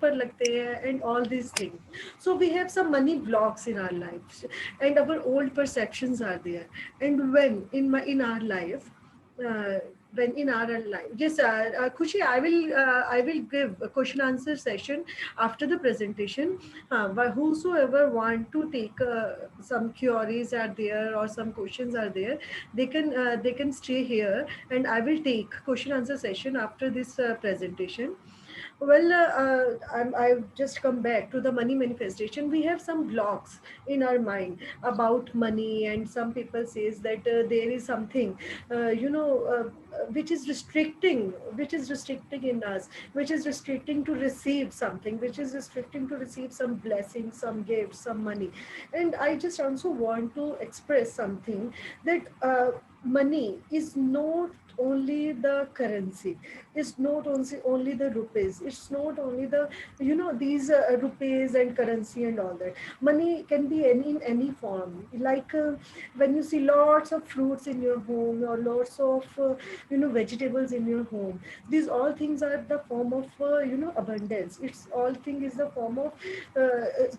पर लगते हैं and all these things. So we have some money blocks in our lives, and our old perceptions are there. And when in our life, uh, when in our life, yes, Khushi, I will give a question answer session after the presentation. But whosoever want to take some queries are there or some questions are there, they can stay here, and I will take question answer session after this presentation. Well, I've just come back to the money manifestation. We have some blocks in our mind about money, and some people says that there is something, which is restricting in us, which is restricting to receive something, which is restricting to receive some blessings, some gifts, some money. And I just also want to express something that money is not only the currency, it's not only the rupees, it's not only the these rupees and currency and all that. Money can be any in any form, like when you see lots of fruits in your home or lots of vegetables in your home, these all things are the form of abundance. It's all thing is the form of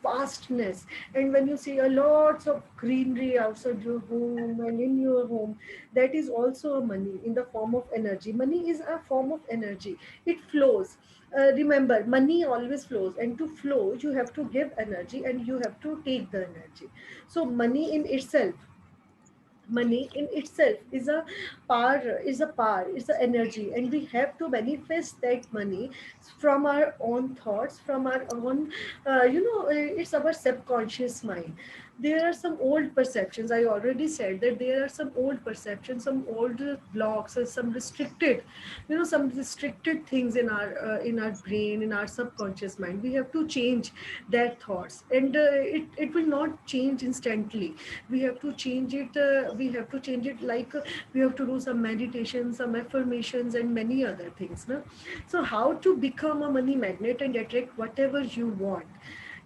vastness. And when you see a lots of greenery outside your home and in your home, that is also a money in the form of energy. Money is a form of energy. It flows. Remember, money always flows, and to flow you have to give energy and you have to take the energy. So money in itself is a energy, and we have to manifest that money from our own thoughts, from our own it's our subconscious mind. There are some old perceptions. I already said that there are some old perceptions, some old blocks, or some restricted things in our brain, in our subconscious mind. We have to change that thoughts, and it will not change instantly. We have to change it like we have to do some meditation, some affirmations, and many other things, no? So how to become a money magnet and attract whatever you want,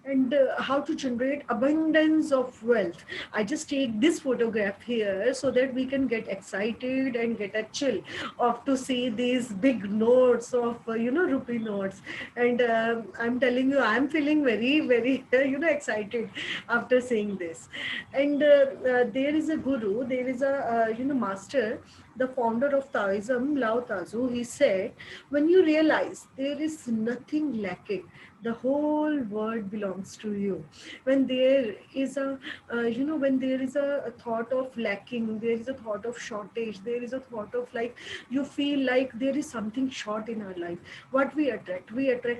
and how to generate abundance of wealth. I just take this photograph here so that we can get excited and get a chill of to see these big notes of rupee notes. And I'm telling you, I'm feeling very very excited after seeing this. And there is a guru, there is a master, the founder of Taoism, Lao Tzu. He said, when you realize there is nothing lacking, the whole world belongs to you. When there is when there is a thought of lacking, there is a thought of shortage, there is a thought of like you feel like there is something short in our life, what we attract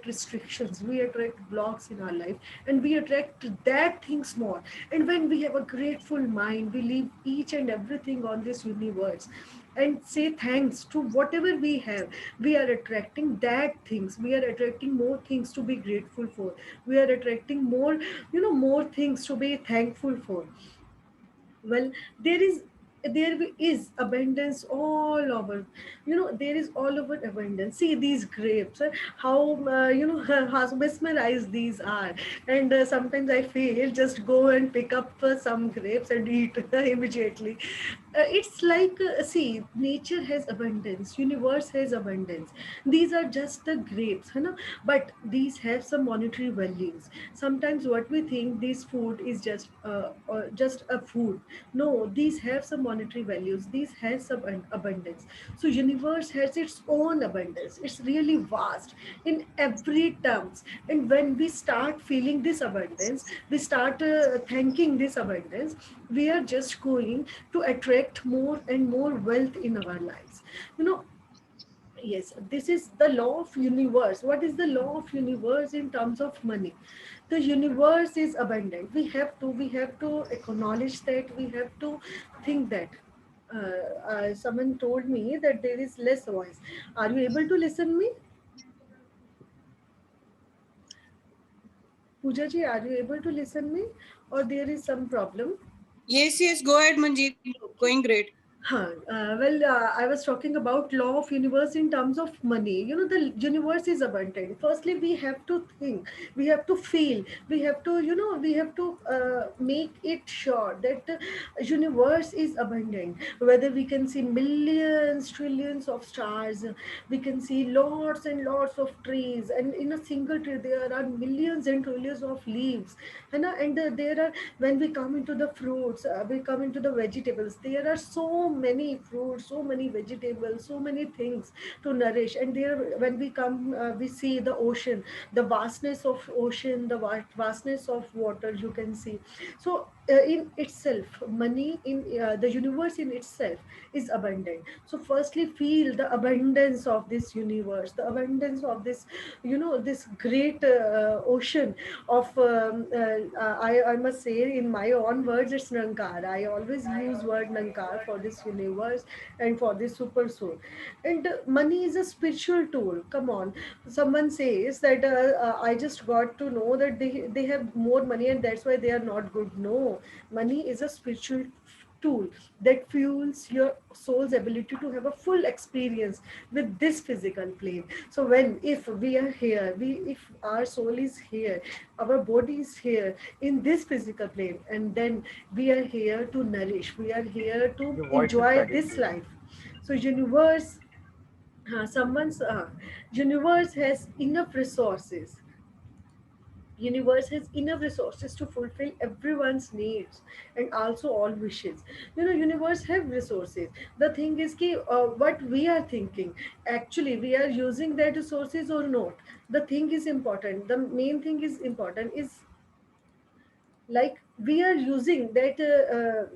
restrictions, we attract blocks in our life, and we attract that things more. And when we have a grateful mind, we leave each and everything on this universe and say thanks to whatever we have. We are attracting that things, we are attracting more things to be grateful for, we are attracting more things to be thankful for. Well, there is abundance all over. There is all over abundance. See these grapes, how how mesmerized these are. And sometimes I feel just go and pick up some grapes and eat immediately. It's like, see, nature has abundance, universe has abundance. These are just the grapes, है ना? But these have some monetary values. Sometimes what we think this food is just a food. No, these have some monetary values. These has some abundance. So universe has its own abundance. It's really vast in every terms. And when we start feeling this abundance, we start thanking this abundance, we are just going to attract more and more wealth in our lives. You know, yes, this is the law of universe. What is the law of universe in terms of money? The universe is abundant. We have to acknowledge that. We have to think that. Someone told me that there is less voice. Are you able to listen me? Pooja ji, are you able to listen me, or there is some problem? Yes, yes, go ahead, Manjeet. Okay. Going great. I was talking about law of universe in terms of money. You know, the universe is abundant. Firstly, we have to think, we have to feel, we have to, we have to make it sure that the universe is abundant. Whether we can see millions, trillions of stars, we can see lots and lots of trees, and in a single tree there are millions and trillions of leaves. There are, when we come into the fruits, we come into the vegetables, there are so many fruits, so many vegetables, so many things to nourish. And there, when we come, we see the ocean, the vastness of ocean, the vastness of water, you can see. So in itself, money in the universe in itself is abundant. So firstly, feel the abundance of this universe, the abundance of this, this great ocean of I must say, in my own words, it's Nankar. I always use word Nankar for this universe and for this super soul. And money is a spiritual tool. Come on, someone says that I just got to know that they have more money and that's why they are not good. No, money is a spiritual tool that fuels your soul's ability to have a full experience with this physical plane. So when, if we are here, we if our soul is here, our body is here in this physical plane, and then we are here to nourish, we are here to Your voice is enjoy cracking, this please. life. So someone's universe has enough resources, universe has enough resources to fulfill everyone's needs and also all wishes. Universe have resources. The thing is ki, what we are thinking, actually we are using that resources or not. The thing is important, the main thing is important is, like, we are using that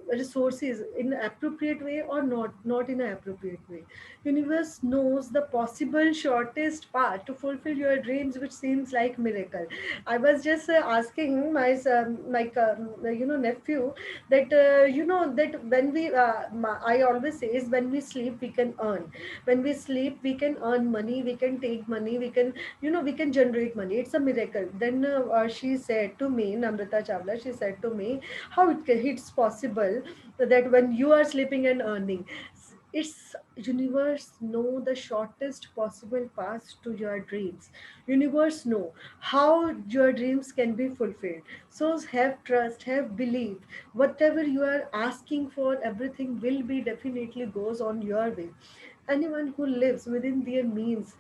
resources in an appropriate way or not in an appropriate way. Universe knows the possible shortest path to fulfill your dreams, which seems like miracle. I was just asking my nephew that that when I always say is, when we sleep we can earn, when we sleep we can earn money, we can take money, we can, we can generate money. It's a miracle. Then she said to me, Namrata Chawla, she said to me, how it's possible that when you are sleeping and earning, it's universe know the shortest possible path to your dreams. Universe know how your dreams can be fulfilled. So have trust, have belief. Whatever you are asking for, everything will be definitely goes on your way. Anyone who lives within their means,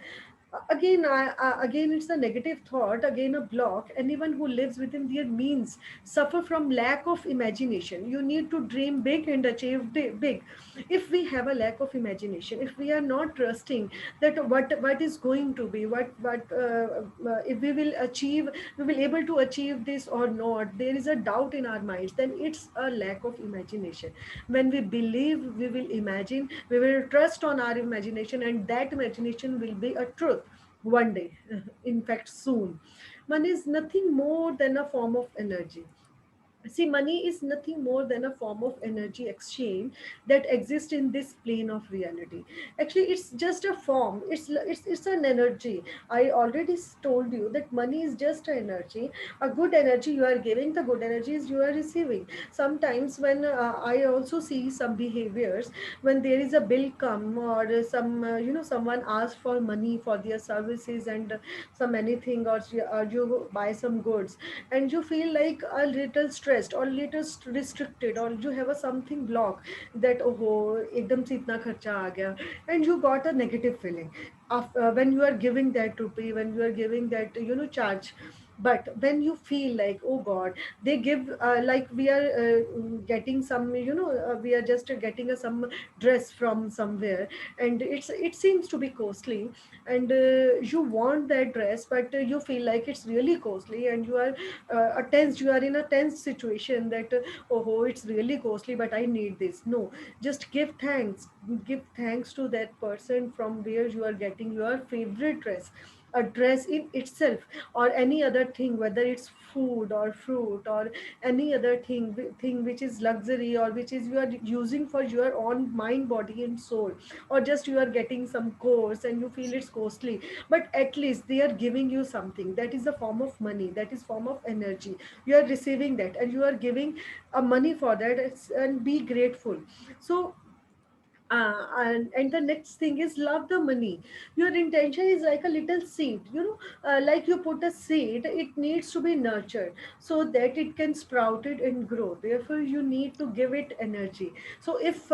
again it's a negative thought, again a block. Anyone who lives within their means suffer from lack of imagination. You need to dream big and achieve big. If we have a lack of imagination, if we are not trusting that what is going to be, what if we will achieve, we will able to achieve this or not, there is a doubt in our minds, then it's a lack of imagination. When we believe, we will imagine, we will trust on our imagination, and that imagination will be a truth one day, in fact soon. Money is nothing more than a form of energy. See, money is nothing more than a form of energy exchange that exists in this plane of reality. Actually, it's just a form. It's an energy. I already told you that money is just an energy. A good energy you are giving, the good energies you are receiving. Sometimes when I also see some behaviors, when there is a bill come, or some someone asks for money for their services, and some anything, or you buy some goods, and you feel like a little stressed or little restricted, or you have a something block, that oh ekdam se itna kharcha aa gaya, and you got a negative feeling when you are giving that rupee, when you are giving that charge. But when you feel like, oh god, they give, like we are getting some, we are just getting some dress from somewhere, and it seems to be costly, and you want that dress, but you feel like it's really costly, and you are you are in a tense situation that oh it's really costly, but I need this. No, just give thanks to that person from where you are getting your favorite dress. A dress in itself, or any other thing, whether it's food or fruit or any other thing which is luxury, or which is you are using for your own mind, body and soul, or just you are getting some course and you feel it's costly, but at least they are giving you something, that is a form of money, that is form of energy. You are receiving that and you are giving a money for that, and be grateful. So And the next thing is love the money. Your intention is like a little seed, like you put a seed, it needs to be nurtured so that it can sprout it and grow. Therefore you need to give it energy. So if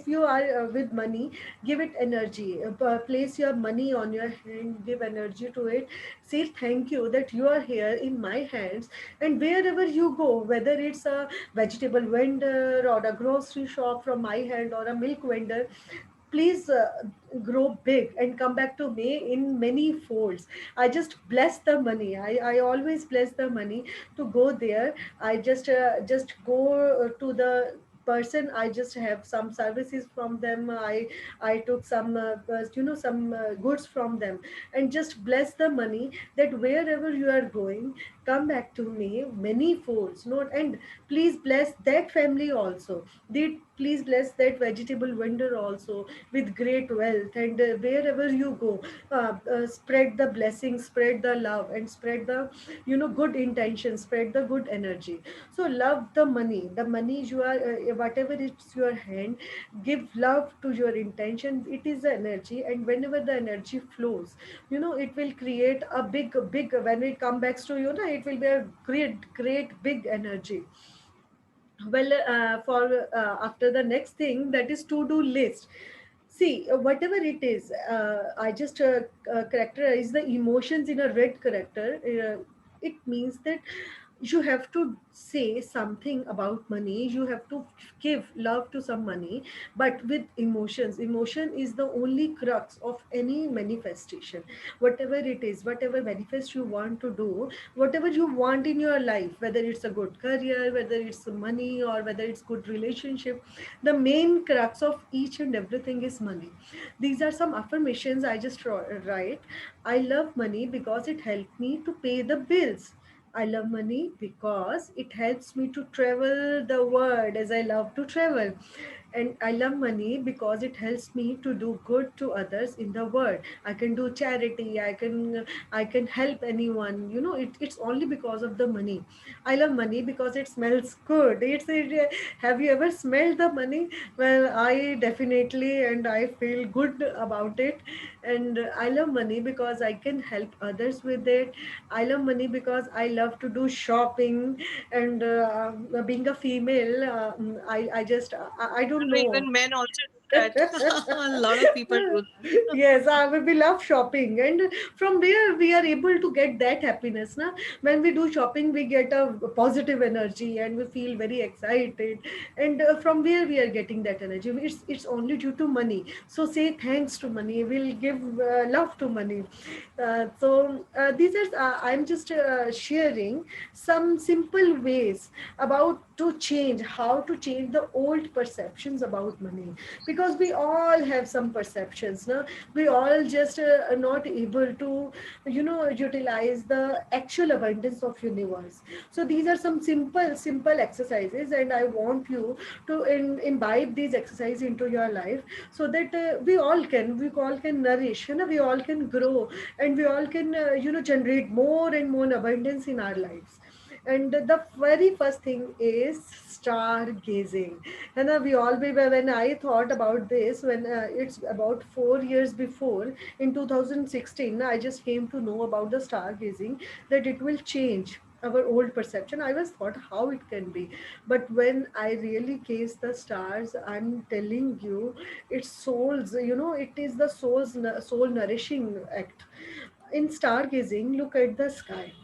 you are with money, give it energy. Place your money on your hand, give energy to it. Say thank you that you are here in my hands. And wherever you go, whether it's a vegetable vendor or a grocery shop from my hand or a milk vendor, please grow big and come back to me in many folds. I just bless the money. I always bless the money to go there. I just go to the person. I just have some services from them. I took some some goods from them, and just bless the money that wherever you are going, come back to me many folds. Not and please bless that family also. Did please bless that vegetable vendor also with great wealth. And wherever you go, spread the blessings, spread the love, and spread the good intention, spread the good energy. So love the money. The money you are whatever it's your hand, give love to your intention. It is the energy, and whenever the energy flows, it will create a big, when it comes back to you, it will be a great big energy. Well, for after the next thing, that is to do list. See, whatever it is, I just characterize the emotions in a red character. It means that you have to say something about money. You have to give love to some money, but with emotions. Emotion is the only crux of any manifestation. Whatever it is, whatever manifest you want to do, whatever you want in your life, whether it's a good career, whether it's money, or whether it's good relationship, the main crux of each and everything is money. These are some affirmations I just write. I love money because it helped me to pay the bills. I love money because it helps me to travel the world as I love to travel. And I love money because it helps me to do good to others in the world. I can do charity. I can help anyone. It's only because of the money. I love money because it smells good. Have you ever smelled the money? Well, I definitely, and I feel good about it. And I love money because I can help others with it. I love money because I love to do shopping. And being a female, I just I don't No, know. even men also do that. A lot of people do that. Yes, we love shopping, and from where we are able to get that happiness. Na? When we do shopping, we get a positive energy and we feel very excited. And from where we are getting that energy? It's only due to money. So say thanks to money. We'll give love to money. These are I'm just sharing some simple ways about to change how to change the old perceptions about money, because we all have some perceptions. No, we all just are not able to utilize the actual abundance of universe. So these are some simple exercises, and I want you to imbibe these exercises into your life, so that we all can nourish, we all can grow, and we all can generate more and more abundance in our lives. And the very first thing is stargazing. And we all be when I thought about this, when it's about 4 years before, in 2016, I just came to know about the stargazing, that it will change our old perception. I was thought how it can be, but when I really gaze the stars, I'm telling you, it's souls. It is the soul nourishing act. In stargazing, look at the sky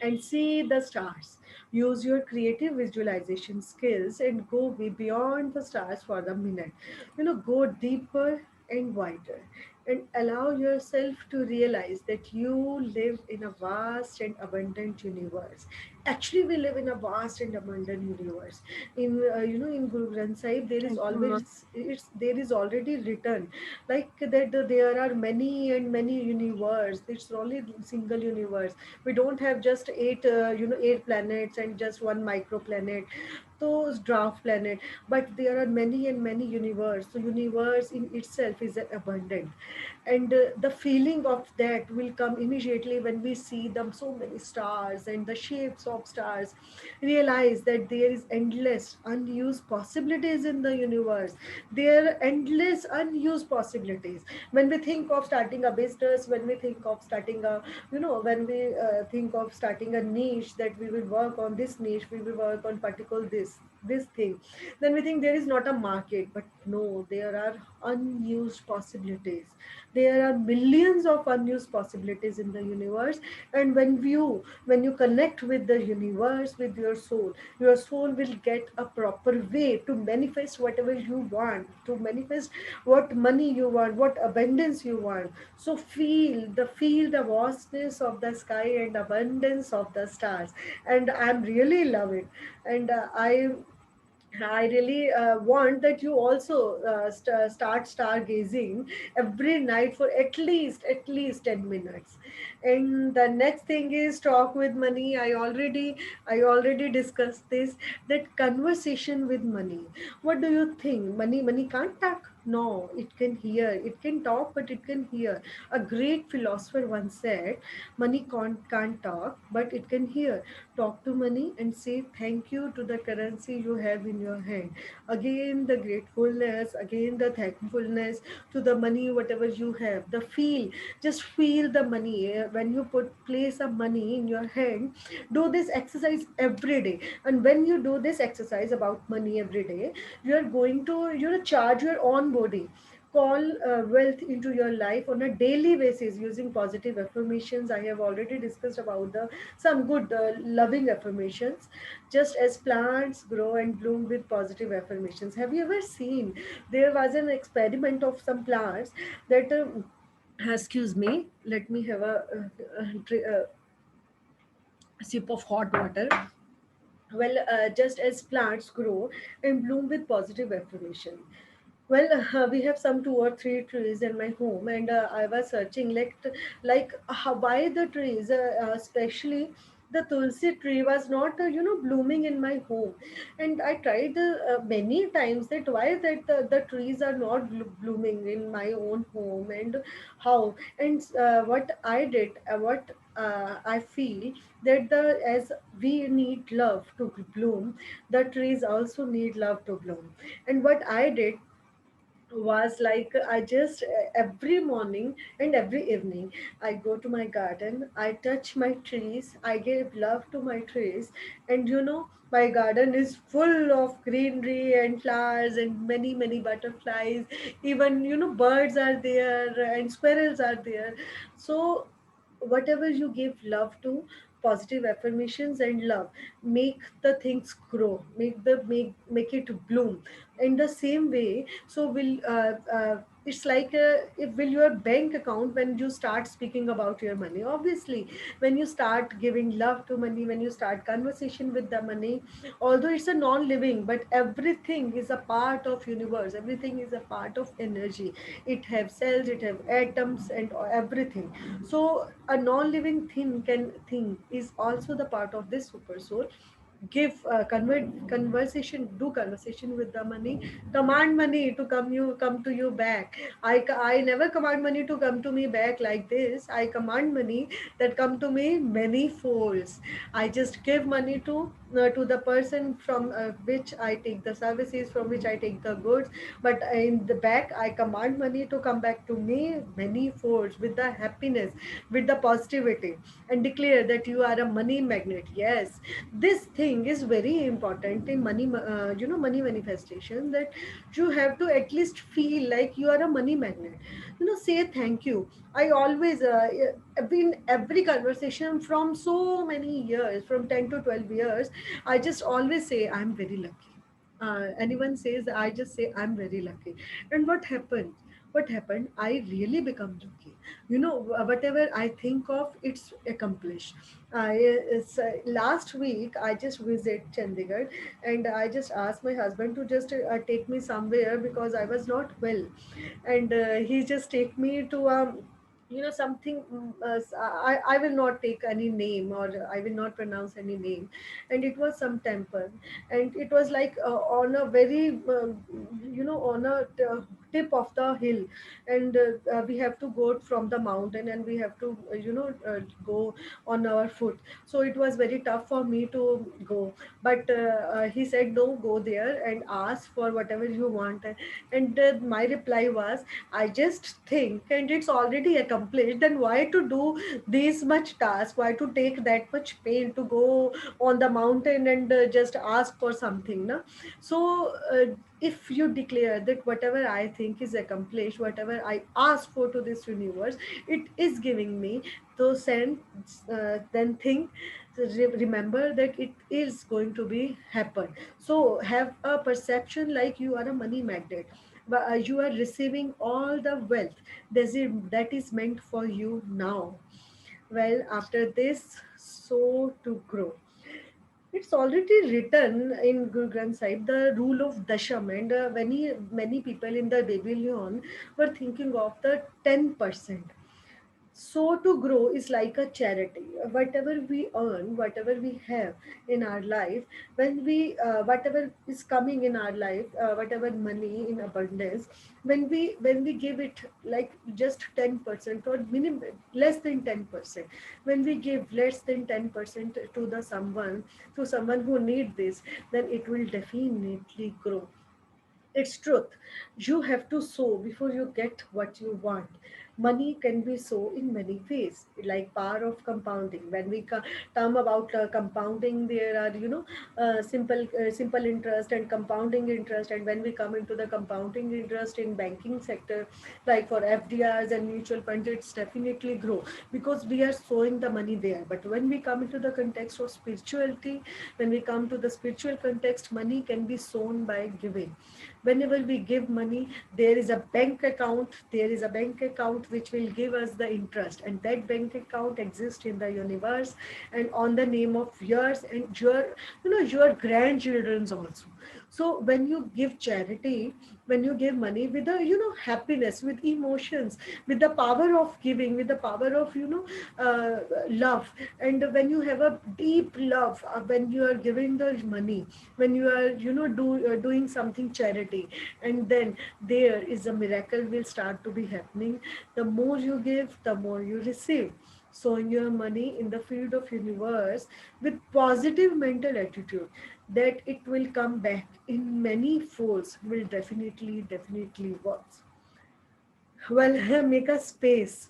and see the stars. Use your creative visualization skills and go way beyond the stars for the minute. Go deeper and wider, and allow yourself to realize that you live in a vast and abundant universe. Actually, we live in a vast and abundant universe. In Guru Granth Sahib, there is Thank you, ma'am. always it's there is already written like that there are many and many universe. It's only single universe. We don't have just eight planets and just one microplanet, those dwarf planet, but there are many and many universe. So universe in itself is abundant. and the feeling of that will come immediately when we see them so many stars and the shapes of stars. Realize that there is endless unused possibilities in the universe. There are endless unused possibilities. When we think of starting a business, when we think of starting a, when we think of starting a niche, that we will work on this niche, we will work on particular this thing, then we think there is not a market. But no, there are unused possibilities. There are millions of unused possibilities in the universe. And when you connect with the universe, with your soul will get a proper way to manifest whatever you want, to manifest what money you want, what abundance you want. So feel the vastness of the sky and abundance of the stars. And I'm really love it. And I really want that you also start stargazing every night for at least 10 minutes. And the next thing is talk with money. I already discussed this. That conversation with money. What do you think? Money can't talk. No, it can hear. It can talk, but it can hear. A great philosopher once said, "Money can't talk, but it can hear." Talk to money and say thank you to the currency you have in your hand. Again, the gratefulness, again, the thankfulness to the money, whatever you have. The feel, just feel the money. When you place a money in your hand, do this exercise every day. And when you do this exercise about money every day, you are going to, charge your own body. Call wealth into your life on a daily basis using positive affirmations. I have already discussed about the some good loving affirmations. Just as plants grow and bloom with positive affirmations. Have you ever seen, there was an experiment of some plants that excuse me, let me have a sip of hot water. Well, just as plants grow and bloom with positive affirmation. Well, we have some 2 or 3 trees in my home, and I was searching like how, why the trees, especially the tulsi tree, was not blooming in my home. And I tried many times that why that the trees are not blooming in my own home, and how. And what I did, what I feel that the as we need love to bloom, the trees also need love to bloom. And what I did was like I just every morning and every evening I go to my garden, I touch my trees, I give love to my trees. And my garden is full of greenery and flowers and many butterflies. Even birds are there and squirrels are there. So whatever you give love to, positive affirmations and love, make the things grow, make it bloom in the same way. So will it's like if will your bank account, when you start speaking about your money, obviously when you start giving love to money, when you start conversation with the money, although it's a non-living, but everything is a part of universe, everything is a part of energy. It have cells, it have atoms and everything. So a non-living thing is also the part of this super soul. Give conversation, do conversation with the money. Command money to come to you back. I never command money to come to me back like this. I command money that come to me many folds. I just give money to the person from which I take the services, from which I take the goods. But in the back, I command money to come back to me many folds, with the happiness, with the positivity, and declare that you are a money magnet. Yes, this thing is very important in money manifestation, that you have to at least feel like you are a money magnet. Say thank you. I always in every conversation from so many years, from 10 to 12 years, I just always say I'm very lucky. Anyone says, I just say I'm very lucky. And what happened, I really become lucky. Whatever I think of, it's accomplished. Last week I just visit Chandigarh, and I just asked my husband to just take me somewhere because I was not well. And he just take me to something, I will not take any name, or I will not pronounce any name. And it was some temple, and it was like on a very on a tip of the hill. And we have to go from the mountain, and we have to go on our foot. So it was very tough for me to go. But he said, no, go there and ask for whatever you want. And my reply was, I just think, and it's already accomplished, then why to do this much task? Why to take that much pain to go on the mountain and just ask for something? No? So, if you declare that whatever I think is accomplished, whatever I ask for to this universe, it is giving me, so then think, remember that it is going to be happen. So have a perception like you are a money magnet. You are receiving all the wealth that is meant for you now. Well, after this, so to grow. It's already written in Guru Granth Sahib, the rule of Dasham, and many people in the Babylon were thinking of the 10%. So to grow is like a charity. Whatever we earn, whatever we have in our life, when we whatever is coming in our life, whatever money in abundance, when we give it like just 10% or minimum less than 10%, when we give less than 10% to the someone who need this, then it will definitely grow. It's truth. You have to sow before you get what you want. Money can be sow in many ways, like power of compounding. When we term about compounding, there are simple interest and compounding interest. And when we come into the compounding interest in banking sector, like for FDRs and mutual funds, it's definitely grow because we are sowing the money there. But when we come into the context of spirituality, when we come to the spiritual context, money can be sown by giving. Whenever we give money, there is a bank account which will give us the interest, and that bank account exists in the universe, and on the name of yours and your grandchildren's also. So when you give charity, when you give money with the happiness, with emotions, with the power of giving, with the power of love, and when you have a deep love, when you are giving the money, when you are doing something charity, and then there is a miracle will start to be happening. The more you give, the more you receive. Sowing your money in the field of universe with positive mental attitude, that it will come back in many folds, will definitely works. Well, make a space.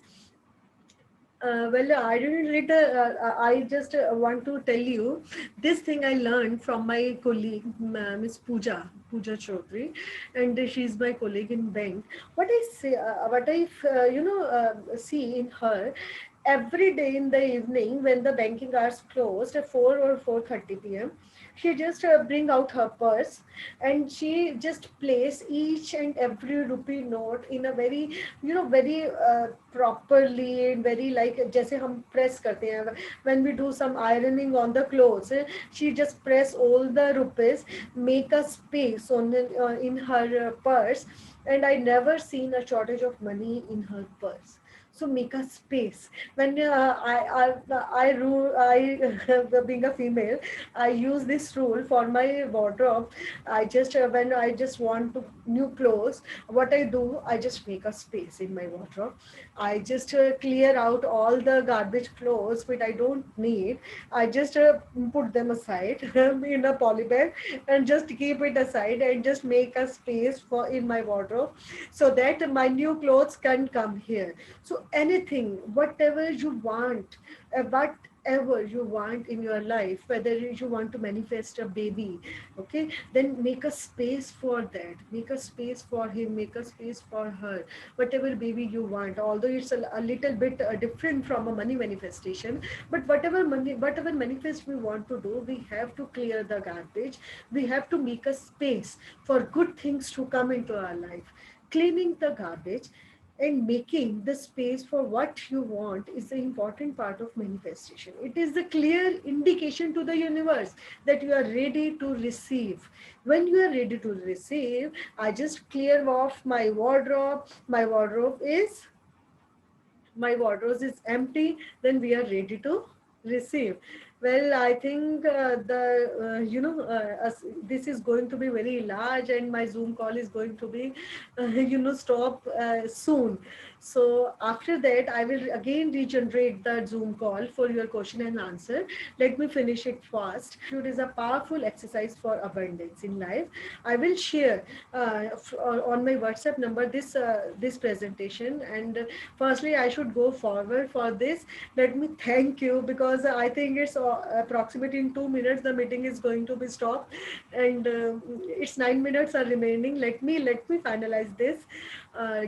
Well, I didn't read I just want to tell you this thing I learned from my colleague, Miss Pooja Chaudhary, and she's my colleague in bank. What I see in her every day in the evening when the banking hours closed at 4 or 4:30 p.m. She just bring out her purse, and she just place each and every rupee note in a very very properly, and very like जैसे हम press करते हैं when we do some ironing on the clothes, she just press all the rupees, make a space in her purse, and I never seen a shortage of money in her purse. So make a space. When being a female, I use this rule for my wardrobe. I just when I just want to new clothes, what I do, I just make a space in my wardrobe. I just clear out all the garbage clothes which I don't need. I just put them aside in a poly bag, and just keep it aside, and just make a space for in my wardrobe, so that my new clothes can come here. So anything, whatever you want in your life, whether you want to manifest a baby, okay, then make a space for that, make a space for him, make a space for her, whatever baby you want. Although it's a little bit different from a money manifestation, but whatever manifest we want to do, we have to clear the garbage. We have to make a space for good things to come into our life. Cleaning the garbage and making the space for what you want is the important part of manifestation. It is the clear indication to the universe that you are ready to receive. When you are ready to receive, I just clear off my wardrobe. My wardrobe is my wardrobe is empty, then we are ready to receive. Well, I think this is going to be very large, and my Zoom call is going to be stop soon. So after that, I will again regenerate the Zoom call for your question and answer. Let me finish it fast. Gratitude is a powerful exercise for abundance in life. I will share on my WhatsApp number this presentation. And firstly, I should go forward for this. Let me thank you, because I think it's approximately in 2 minutes the meeting is going to be stopped, and it's 9 minutes are remaining. Let me finalize this.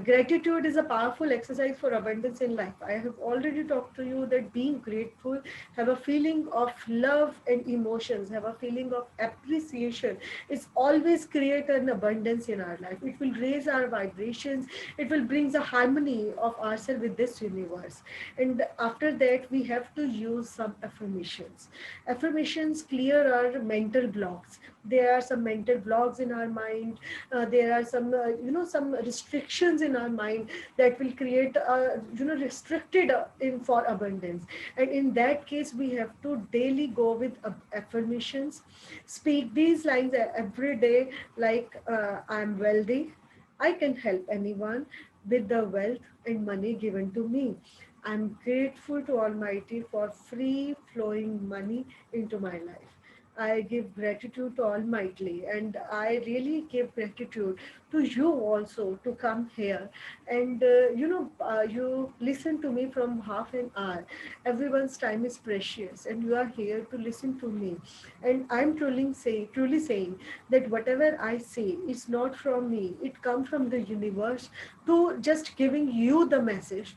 Gratitude is a powerful exercise for abundance in life. I have already talked to you that being grateful, have a feeling of love and emotions, have a feeling of appreciation. It's always create an abundance in our life. It will raise our vibrations. It will bring the harmony of ourselves with this universe. And after that, we have to use some affirmations. Affirmations clear our mental blocks. There are some mental blocks in our mind. There are some restrictions in our mind that will create restricted in for abundance. And in that case, we have to daily go with affirmations. Speak these lines every day, like I am wealthy, I can help anyone with the wealth and money given to me. I'm grateful to Almighty for free flowing money into my life. I give gratitude to Almighty, and I really give gratitude to you also to come here. And you listen to me from half an hour. Everyone's time is precious, and you are here to listen to me. And I'm truly saying that whatever I say is not from me. It comes from the universe, to just giving you the message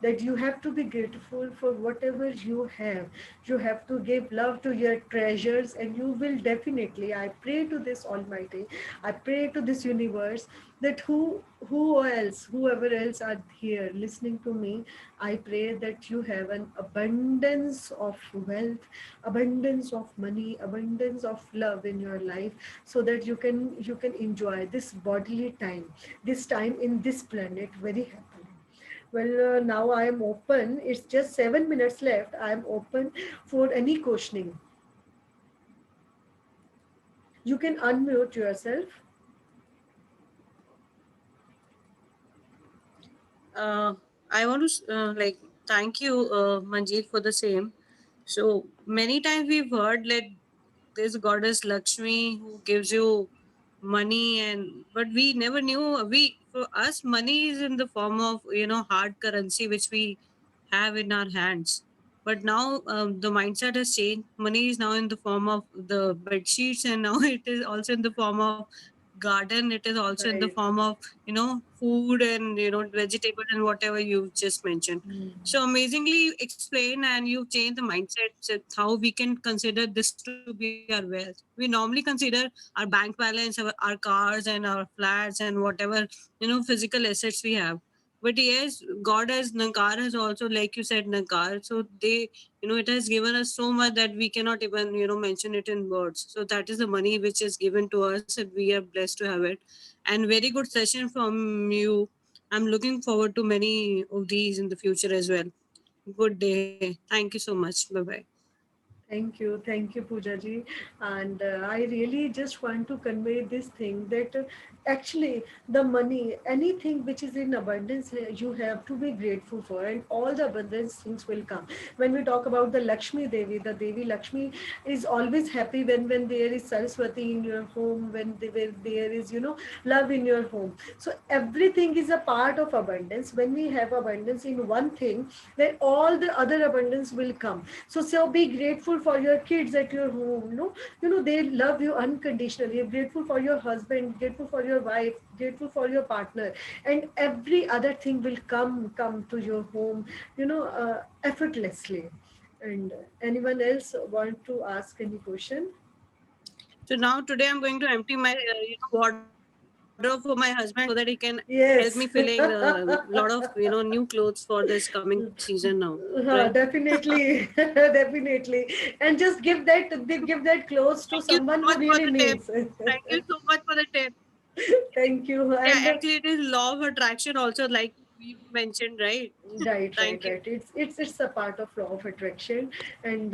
that you have to be grateful for whatever you have. You have to give love to your treasures, and you will definitely. I pray to this Almighty, I pray to this universe, that whoever else are here listening to me, I pray that you have an abundance of wealth, abundance of money, abundance of love in your life, so that you can enjoy this bodily time, this time in this planet very happily. Well, now I am open. It's just 7 minutes left. I am open for any questioning. You can unmute yourself. Uh, I want to like thank you, Manjeet, for the same. So many times we've heard like this goddess Lakshmi who gives you money, and but we never knew, we for us money is in the form of hard currency which we have in our hands. But now the mindset has changed. Money is now in the form of the bed sheets, and now it is also in the form of garden. It is also in the Right. form of food and vegetable and whatever you just mentioned. Hmm. So amazingly explained, and you changed the mindset how we can consider this to be our wealth. We normally consider our bank balance, our cars and our flats and whatever physical assets we have. But yes, God has Nankar has also, like you said, Nankar. So they, it has given us so much that we cannot even mention it in words. So that is the money which is given to us, and we are blessed to have it. And very good session from you. I'm looking forward to many of these in the future as well. Good day. Thank you so much. Bye bye. Thank you, Pooja ji. And I really just want to convey this thing that actually the money, anything which is in abundance, you have to be grateful for, and all the abundance things will come. When we talk about the Lakshmi Devi, the Devi Lakshmi is always happy when there is Saraswati in your home, when there is love in your home. So everything is a part of abundance. When we have abundance in one thing, then all the other abundance will come. So be grateful for your kids at your home. They love you unconditionally. You're grateful for your husband, grateful for your wife, grateful for your partner, and every other thing will come to your home, effortlessly. And anyone else want to ask any question? So now today I'm going to empty my wardrobe for my husband so that he can help me filling Yes. a lot of new clothes for this coming season now. Right? Definitely, definitely, and just give that clothes Thank to you so someone who much for really the tip. needs. Thank you so much for the tip. Thank you. Yeah, And actually, it is law of attraction also. Like mentioned, right? Right, right, Thank you. right. It's a part of law of attraction, and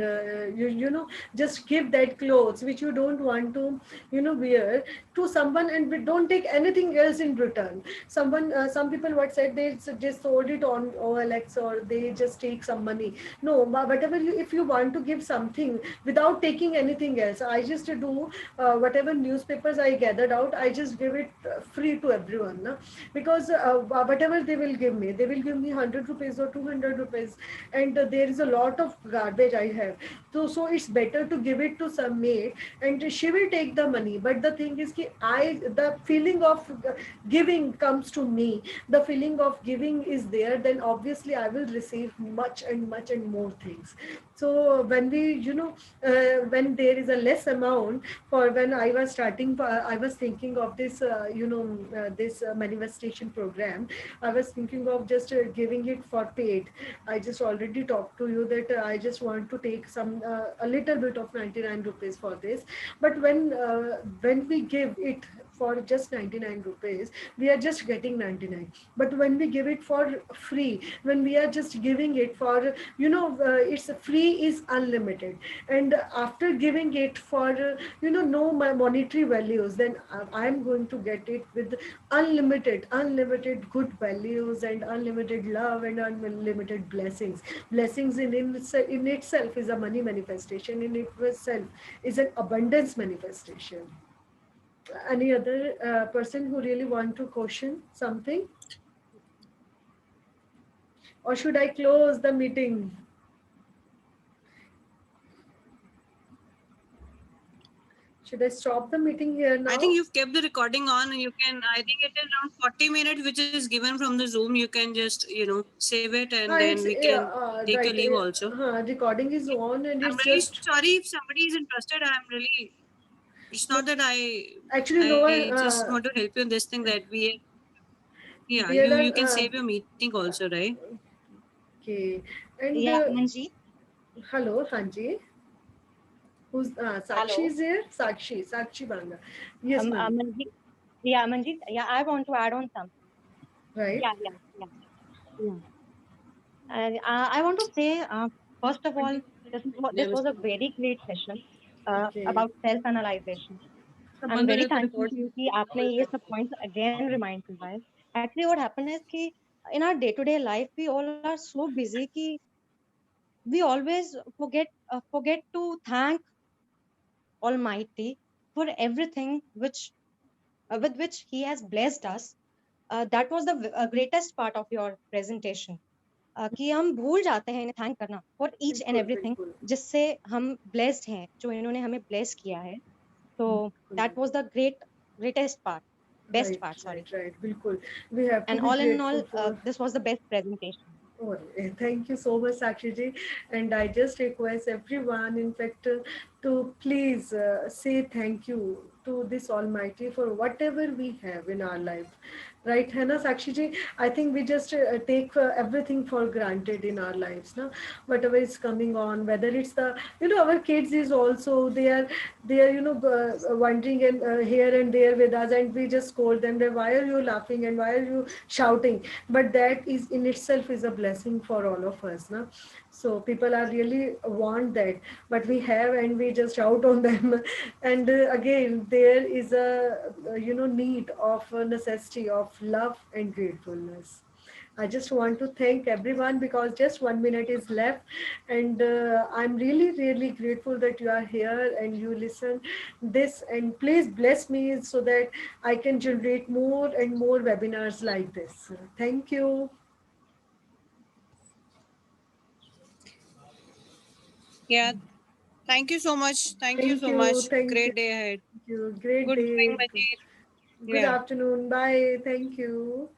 you know, just give that clothes which you don't want to, you know, wear to someone, and don't take anything else in return. Someone, some people what said, they just sold it on OLX, or they just take some money. No, whatever you, if you want to give something without taking anything else, I just do whatever newspapers I gathered out, I just give it free to everyone, no? Because whatever they will give me, they will give me 100 rupees or 200 rupees, and there is a lot of garbage I have. So it's better to give it to some maid, and she will take the money. But the thing is ki the feeling of giving comes to me. The feeling of giving is there, then obviously I will receive much and much and more things. So when we, you know, when there is a less amount, for when I was starting, I was thinking of this, this manifestation program. I was thinking of just giving it for paid. I just already talked to you that I just want to take some a little bit of 99 rupees for this. But when we give it for just 99 rupees, we are just getting 99. But when we give it for free, when we are just giving it for, you know, it's free is unlimited. And after giving it for, you know, no monetary values, then I'm going to get it with unlimited good values, and unlimited love, and unlimited blessings. Blessings in itself is a money manifestation, in itself is an abundance manifestation. Any other person who really want to question something, or should I close the meeting? Should I stop the meeting here I think now? you've kept the recording on, and you can. I think it is around 40 minutes, which is given from the Zoom. You can just save it, and then It's we can take your right. leave also. Recording is on, and I'm it's really just sorry if somebody is interested. I'm really. It's no. not that Actually, no one. I just want to help you in this thing that we. Yeah, There you can are save your meeting also, right? okay, and Yeah, Manjeet. hello, Hanji. Who's Sakshi Hello. is here? Sakshi Banga. Yes, ma'am. Manjeet. Yeah, Manjeet. Yeah, I want to add on something. Right. Yeah. Yeah. And I want to say, first of all, this was a very great session Okay. about self-analyzation. I'm very thankful to you कि आपने ये सब points again remind करवाए. Actually, what happened is कि in our day-to-day life, we all are so busy कि we always forget to thank Almighty for everything which with which He has blessed us. That was the greatest part of your presentation. कि हम भूल जाते हैं इन्हें thank करना for each and बिल्कुल everything बिल्कुल जिससे हम ब्लेस्ड हैं जो इन्होंने हमें ब्लेस किया है तो बिल्कुल that was the greatest part best right part sorry right right बिल्कुल we have to and be all in all grateful for this was the best presentation. Oh, thank you so much, Sakshi ji. And I just request everyone, in fact, to please say thank you to this Almighty for whatever we have in our life. Right, Hannah, Sakshi ji? I think we just take everything for granted in our lives. No? Whatever is coming on, whether it's the, you know, our kids is also, they are, you know, wandering and here and there with us, and we just scold them that why are you laughing and why are you shouting? But that is in itself is a blessing for all of us, no? So people are really want that, but we have, and we just shout on them. And again, there is a you know, need of a necessity of love and gratefulness. I just want to thank everyone because just 1 minute is left, and I'm really, really grateful that you are here and you listen this. And please bless me so that I can generate more and more webinars like this. Thank you. Yeah. Thank you so much. Thank you Thank so you. much. Thank you. Great day ahead. Thank you. Great Good day. going, Majid. Good Yeah. afternoon. Bye. Thank you.